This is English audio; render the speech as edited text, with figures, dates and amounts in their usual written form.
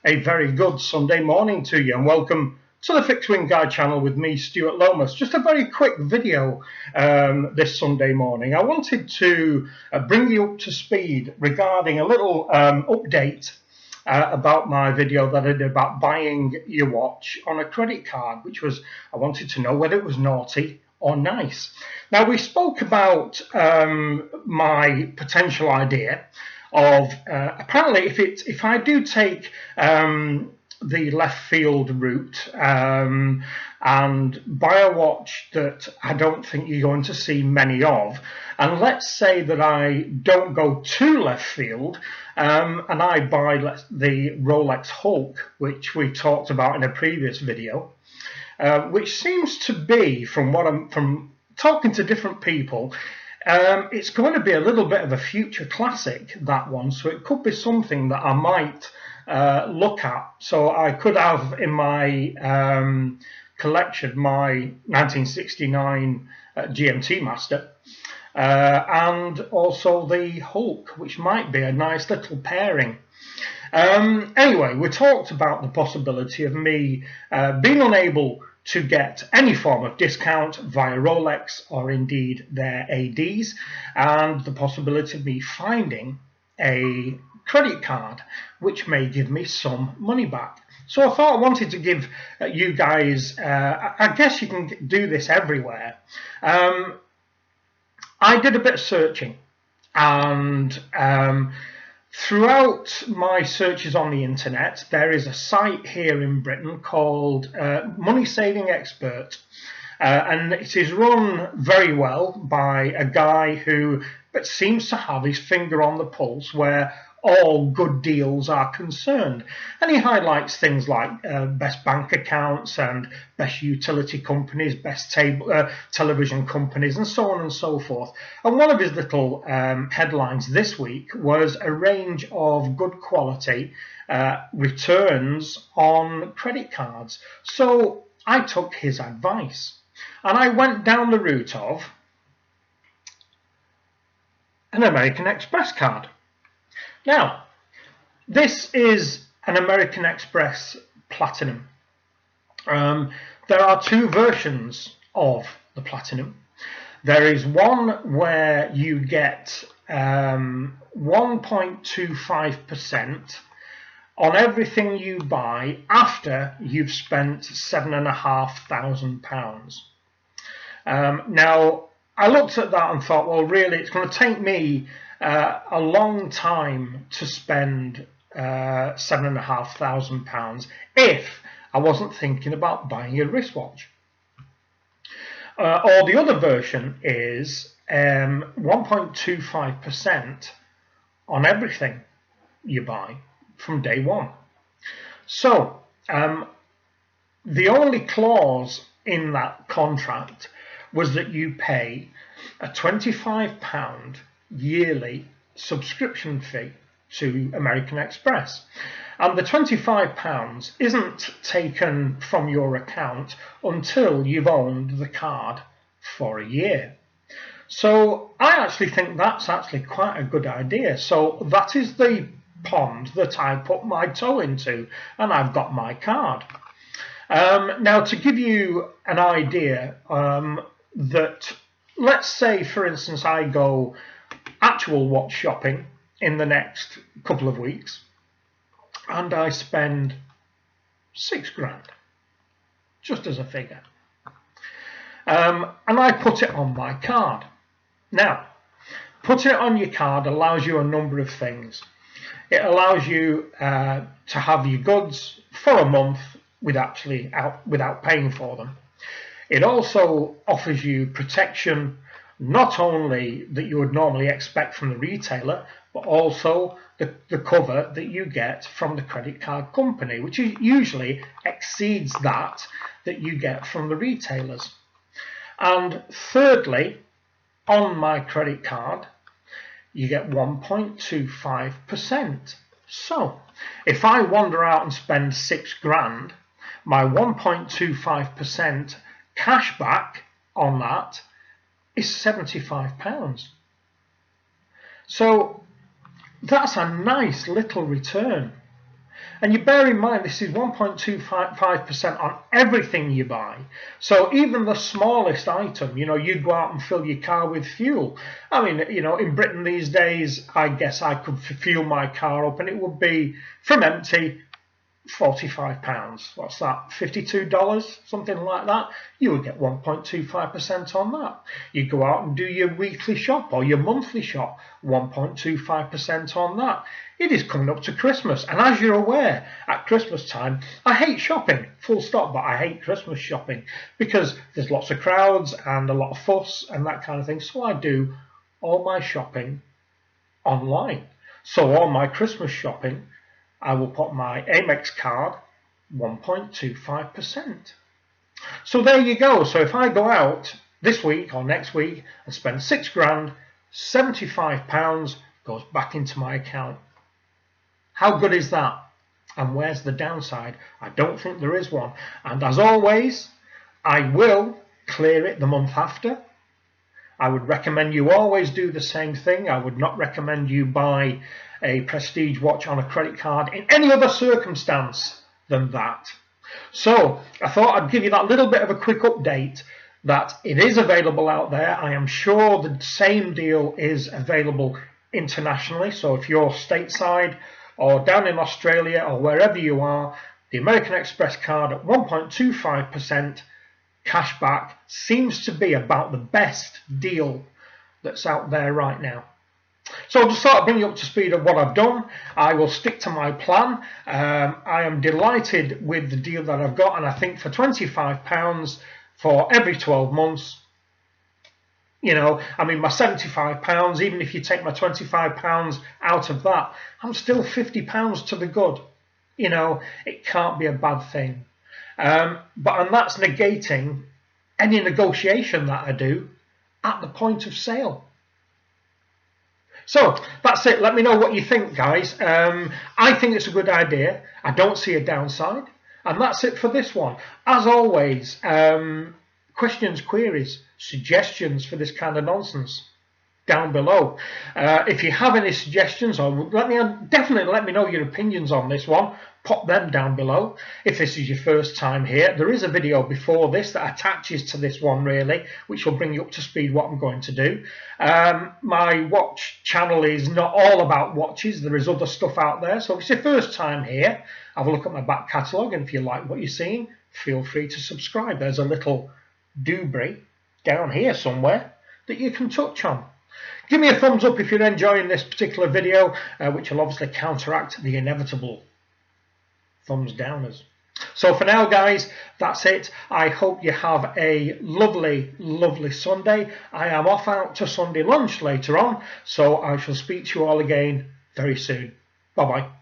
A very good Sunday morning to you, and welcome to the Fixed Wing Guide channel with me, Stuart Lomas. Just a very quick video this Sunday morning. I wanted to bring you up to speed regarding a little update about my video that I did about buying your watch on a credit card, which was, I wanted to know whether it was naughty or nice. Now, we spoke about my potential idea of apparently if I do take the left field route and buy a watch that I don't think you're going to see many of, and let's say that I don't go to left field and I buy the Rolex Hulk, which we talked about in a previous video, which seems to be, from talking to different people, it's going to be a little bit of a future classic, that one, so it could be something that I might look at. So I could have in my collection my 1969 GMT Master and also the Hulk, which might be a nice little pairing. Anyway, we talked about the possibility of me being unable to get any form of discount via Rolex or indeed their ADs, and the possibility of me finding a credit card which may give me some money back. So I thought I wanted to give you guys, I guess you can do this everywhere. I did a bit of searching, and throughout my searches on the internet, there is a site here in Britain called Money Saving Expert, and it is run very well by a guy who seems to have his finger on the pulse where all good deals are concerned, and he highlights things like best bank accounts and best utility companies, best television companies, and so on and so forth. And one of his little headlines this week was a range of good quality returns on credit cards. So I took his advice and I went down the route of an American Express card. Now, this is an American Express Platinum. There are two versions of the Platinum. There is one where you get 1.25% on everything you buy after you've spent £7,500. Now, I looked at that and thought, well, really, it's going to take me a long time to spend £7,500 if I wasn't thinking about buying a wristwatch. Or the other version is 1.25% on everything you buy from day one. So the only clause in that contract was that you pay a £25 yearly subscription fee to American Express, and the £25 isn't taken from your account until you've owned the card for a year. So I actually think that's actually quite a good idea. So that is the pond that I put my toe into, and I've got my card. Now, to give you an idea, that let's say, for instance, I go actual watch shopping in the next couple of weeks and I spend £6,000, just as a figure, and I put it on my card. Now, putting it on your card allows you a number of things. It allows you to have your goods for a month without paying for them. It also offers you protection, not only that you would normally expect from the retailer, but also the cover that you get from the credit card company, which usually exceeds that you get from the retailers. And thirdly, on my credit card, you get 1.25%. So if I wander out and spend £6,000, my 1.25% cash back on that is £75. So that's a nice little return. And you bear in mind this is 1.25% on everything you buy. So even the smallest item, you know, you go out and fill your car with fuel. I mean, you know, in Britain these days, I guess I could fuel my car up and it would be from empty £45. What's that? $52, something like that. You would get 1.25% on that. You go out and do your weekly shop or your monthly shop, 1.25% on that. It is coming up to Christmas, and as you're aware, at Christmas time, I hate shopping, full stop, but I hate Christmas shopping because there's lots of crowds and a lot of fuss and that kind of thing. So I do all my shopping online. So all my Christmas shopping, I will put my Amex card, 1.25%. So there you go. So if I go out this week or next week and spend £6 grand, £75 goes back into my account. How good is that? And where's the downside? I don't think there is one. And as always, I will clear it the month after. I would recommend you always do the same thing. I would not recommend you buy a prestige watch on a credit card in any other circumstance than that. So I thought I'd give you that little bit of a quick update that it is available out there. I am sure the same deal is available internationally. So if you're stateside or down in Australia or wherever you are, the American Express card at 1.25% cashback seems to be about the best deal that's out there right now. So I'll just sort of bring you up to speed of what I've done. I will stick to my plan. I am delighted with the deal that I've got, and I think for £25 for every 12 months, you know, I mean, my £75, even if you take my £25 out of that, I'm still £50 to the good. You know, it can't be a bad thing. And that's negating any negotiation that I do at the point of sale. So that's it. Let me know what you think, guys. I think it's a good idea. I don't see a downside. And that's it for this one. As always, questions, queries, suggestions for this kind of nonsense down below. If you have any suggestions, or definitely let me know your opinions on this one. Pop them down below. If this is your first time here, there is a video before this that attaches to this one, really, which will bring you up to speed what I'm going to do. My watch channel is not all about watches. There is other stuff out there. So if it's your first time here, have a look at my back catalogue, and if you like what you're seeing, feel free to subscribe. There's a little doobry down here somewhere that you can touch on. Give me a thumbs up if you're enjoying this particular video, which will obviously counteract the inevitable thumbs downers. So for now, guys, that's it. I hope you have a lovely, lovely Sunday. I am off out to Sunday lunch later on, so I shall speak to you all again very soon. Bye-bye.